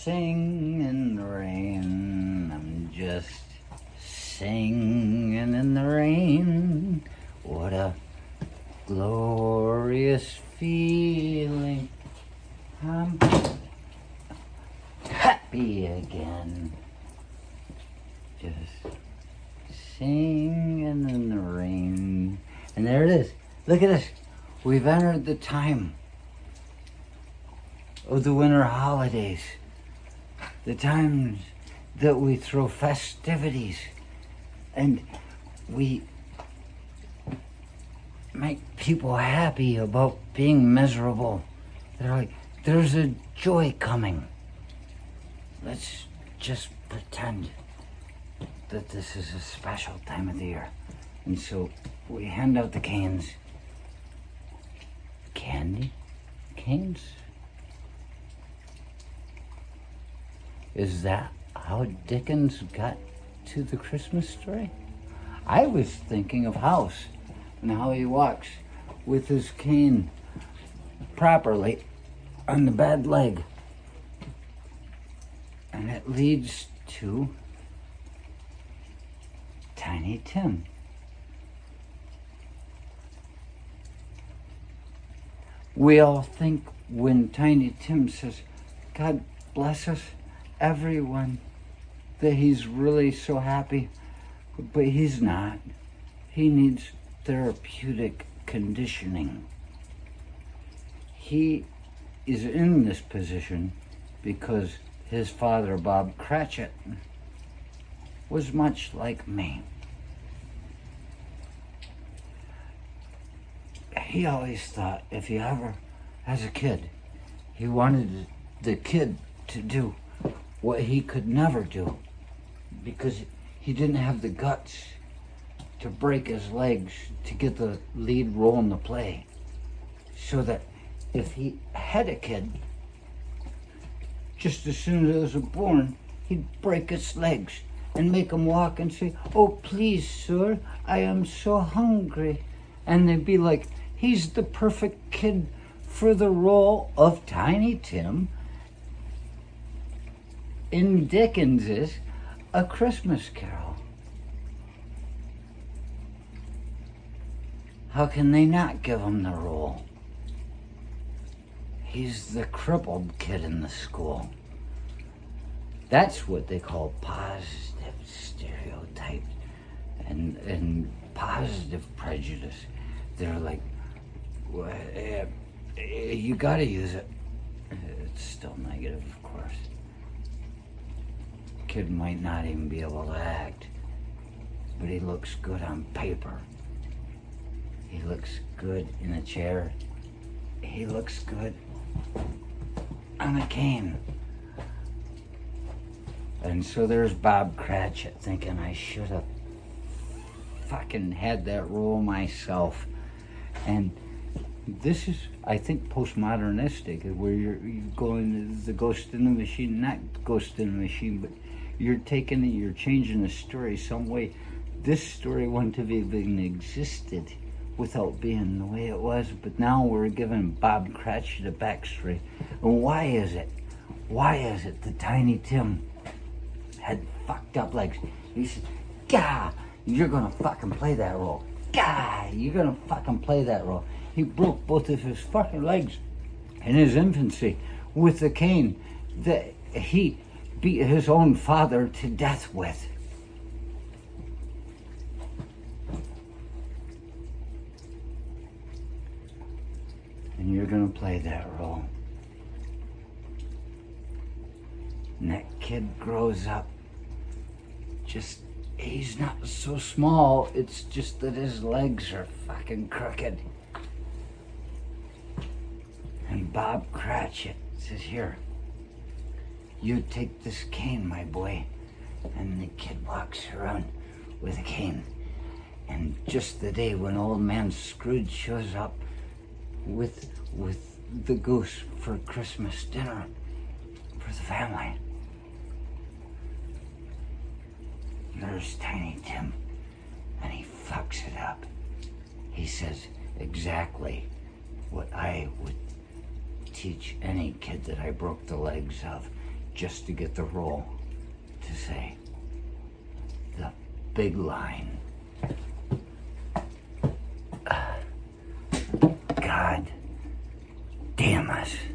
singing in the rain. I'm just singing in the rain. What a glorious feeling. I'm happy again. Just singing in the rain. And there it is. Look at this. We've entered the time of the winter holidays. The times that we throw festivities and we make people happy about being miserable. They're like, there's a joy coming. Let's just pretend that this is a special time of the year. And so we hand out the canes. Candy canes? Is that how Dickens got to the Christmas story? I was thinking of House and how he walks with his cane properly on the bad leg. And it leads to Tiny Tim. We all think when Tiny Tim says, God bless us, everyone, that he's really so happy, but he's not. He needs therapeutic conditioning. He is in this position because his father, Bob Cratchit, was much like me. He always thought if he ever, as a kid, he wanted the kid to do what he could never do because he didn't have the guts to break his legs to get the lead role in the play. So that if he had a kid, just as soon as it was born, he'd break its legs and make him walk and say, oh, please, sir, I am so hungry. And they'd be like, he's the perfect kid for the role of Tiny Tim in Dickens's A Christmas Carol. How can they not give him the role? He's the crippled kid in the school. That's what they call positive stereotypes and positive prejudice. They're like, well, you gotta use it. It's still negative, of course. Kid might not even be able to act, but he looks good on paper. He looks good in a chair. He looks good on a cane. And so there's Bob Cratchit thinking I should have fucking had that role myself. And this is, I think, postmodernistic, where you're going the ghost in the machine, not ghost in the machine, but you're taking it, you're changing the story some way. This story wouldn't have even existed without being the way it was, but now we're giving Bob Cratchit a backstory. And why is it? Why is it that Tiny Tim had fucked up legs? He said, Gah, you're gonna fucking play that role. Gah, you're gonna fucking play that role. He broke both of his fucking legs in his infancy with the cane that he beat his own father to death with. And you're gonna play that role. And that kid grows up just, he's not so small, it's just that his legs are fucking crooked. And Bob Cratchit says, here, you take this cane, my boy. And the kid walks around with a cane. And just the day when old man Scrooge shows up with the goose for Christmas dinner for the family, there's Tiny Tim, and he fucks it up. He says exactly what I would teach any kid that I broke the legs of. just to get the role, to say the big line. God damn it.